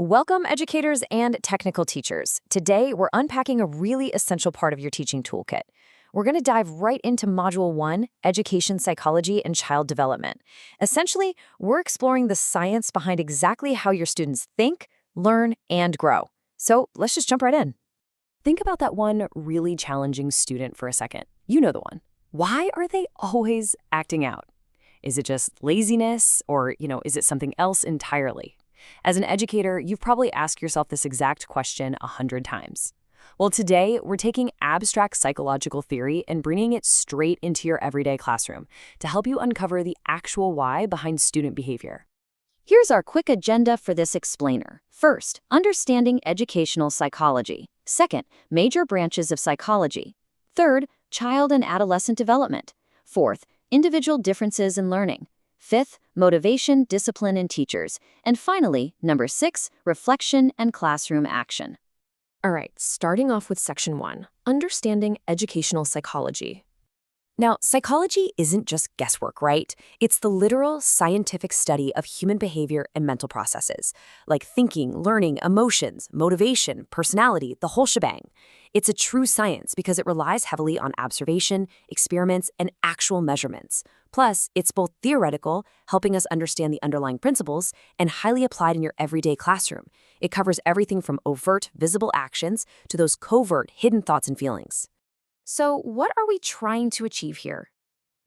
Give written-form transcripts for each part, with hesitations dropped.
Welcome, educators and technical teachers. Today, we're unpacking a really essential part of your teaching toolkit. We're going to dive right into Module 1, Education Psychology and Child Development. Essentially, we're exploring the science behind exactly how your students think, learn, and grow. So let's just jump right in. Think about that one really challenging student for a second. You know the one. Why are they always acting out? Is it just laziness or, is it something else entirely? As an educator, you've probably asked yourself this exact question 100 times. Well, today, we're taking abstract psychological theory and bringing it straight into your everyday classroom to help you uncover the actual why behind student behavior. Here's our quick agenda for this explainer. First, understanding educational psychology. Second, major branches of psychology. Third, child and adolescent development. Fourth, individual differences in learning. Fifth, motivation, discipline, and teachers. And finally, number 6, reflection and classroom action. All right, starting off with Section 1, Understanding Educational Psychology. Now, psychology isn't just guesswork, right? It's the literal scientific study of human behavior and mental processes, like thinking, learning, emotions, motivation, personality, the whole shebang. It's a true science because it relies heavily on observation, experiments, and actual measurements. Plus, it's both theoretical, helping us understand the underlying principles, and highly applied in your everyday classroom. It covers everything from overt, visible actions to those covert, hidden thoughts and feelings. So, what are we trying to achieve here?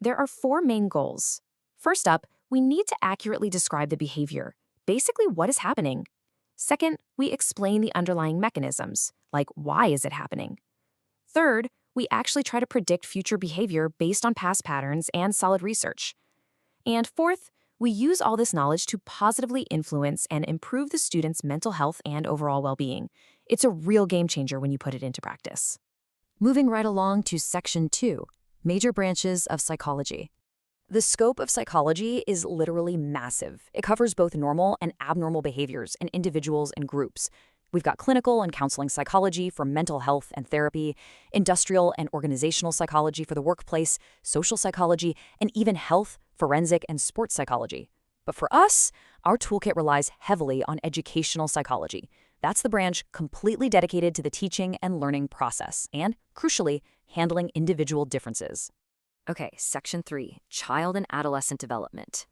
There are 4 main goals. First up, we need to accurately describe the behavior, basically what is happening. Second, we explain the underlying mechanisms, like why is it happening. Third, we actually try to predict future behavior based on past patterns and solid research. And fourth, we use all this knowledge to positively influence and improve the student's mental health and overall well-being. It's a real game changer when you put it into practice. Moving right along to Section 2, Major Branches of Psychology. The scope of psychology is literally massive. It covers both normal and abnormal behaviors in individuals and groups. We've got clinical and counseling psychology for mental health and therapy, industrial and organizational psychology for the workplace, social psychology, and even health, forensic, and sports psychology. But for us, our toolkit relies heavily on educational psychology. That's the branch completely dedicated to the teaching and learning process and, crucially, handling individual differences. Okay, Section 3, Child and Adolescent Development.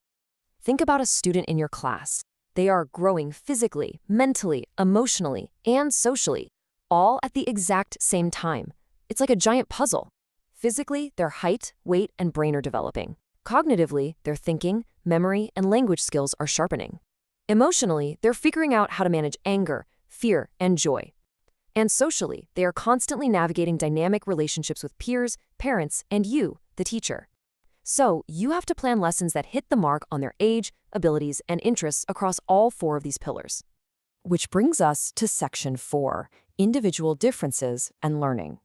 Think about a student in your class. They are growing physically, mentally, emotionally, and socially, all at the exact same time. It's like a giant puzzle. Physically, their height, weight, and brain are developing. Cognitively, their thinking, memory, and language skills are sharpening. Emotionally, they're figuring out how to manage anger, fear, and joy. And socially, they are constantly navigating dynamic relationships with peers, parents, and you, the teacher. So, you have to plan lessons that hit the mark on their age, abilities, and interests across all 4 of these pillars. Which brings us to Section 4, Individual Differences and Learning.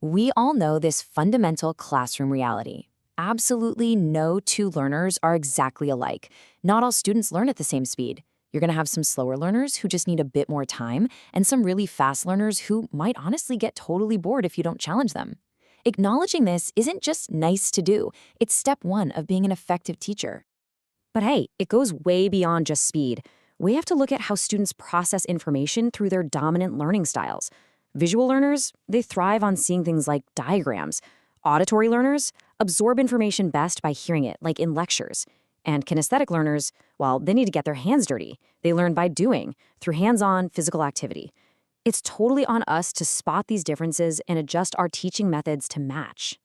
We all know this fundamental classroom reality. Absolutely no 2 learners are exactly alike. Not all students learn at the same speed. You're going to have some slower learners who just need a bit more time, and some really fast learners who might honestly get totally bored if you don't challenge them. Acknowledging this isn't just nice to do, it's step 1 of being an effective teacher. But hey, it goes way beyond just speed. We have to look at how students process information through their dominant learning styles. Visual learners, they thrive on seeing things like diagrams. Auditory learners absorb information best by hearing it, like in lectures. And kinesthetic learners, well, they need to get their hands dirty. They learn by doing, through hands-on physical activity. It's totally on us to spot these differences and adjust our teaching methods to match.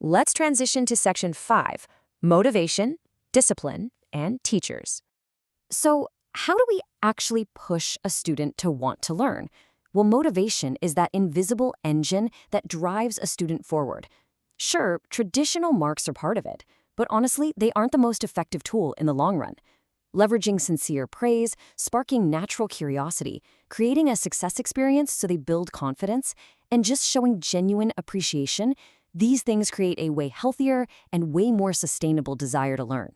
Let's transition to Section 5, Motivation, Discipline, and Teachers. So, how do we actually push a student to want to learn? Well, motivation is that invisible engine that drives a student forward. Sure, traditional marks are part of it, but honestly, they aren't the most effective tool in the long run. Leveraging sincere praise, sparking natural curiosity, creating a success experience so they build confidence, and just showing genuine appreciation, these things create a way healthier and way more sustainable desire to learn.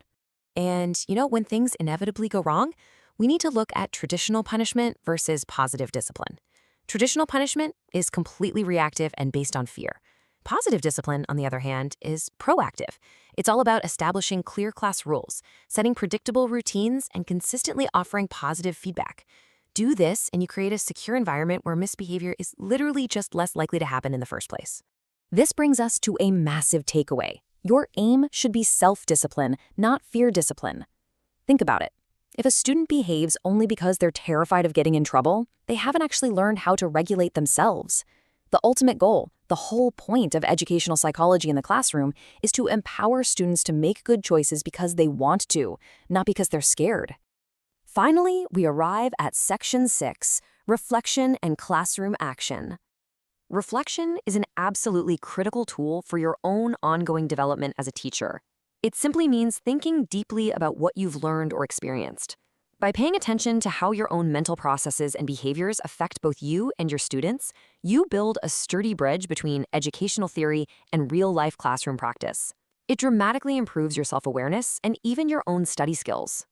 And, when things inevitably go wrong, we need to look at traditional punishment versus positive discipline. Traditional punishment is completely reactive and based on fear. Positive discipline, on the other hand, is proactive. It's all about establishing clear class rules, setting predictable routines, and consistently offering positive feedback. do this, and you create a secure environment where misbehavior is literally just less likely to happen in the first place. This brings us to a massive takeaway. Your aim should be self-discipline, not fear discipline. Think about it. If a student behaves only because they're terrified of getting in trouble, they haven't actually learned how to regulate themselves. The ultimate goal, the whole point of educational psychology in the classroom, is to empower students to make good choices because they want to, not because they're scared. Finally, we arrive at Section 6, Reflection and Classroom Action. Reflection is an absolutely critical tool for your own ongoing development as a teacher. It simply means thinking deeply about what you've learned or experienced. By paying attention to how your own mental processes and behaviors affect both you and your students, you build a sturdy bridge between educational theory and real-life classroom practice. It dramatically improves your self-awareness and even your own study skills.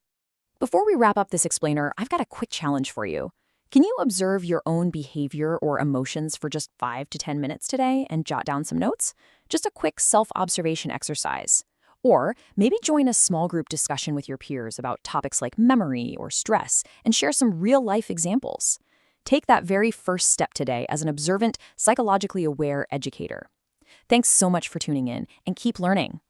Before we wrap up this explainer, I've got a quick challenge for you. Can you observe your own behavior or emotions for just 5 to 10 minutes today and jot down some notes? Just a quick self-observation exercise. Or maybe join a small group discussion with your peers about topics like memory or stress and share some real-life examples. Take that very first step today as an observant, psychologically aware educator. Thanks so much for tuning in, and keep learning.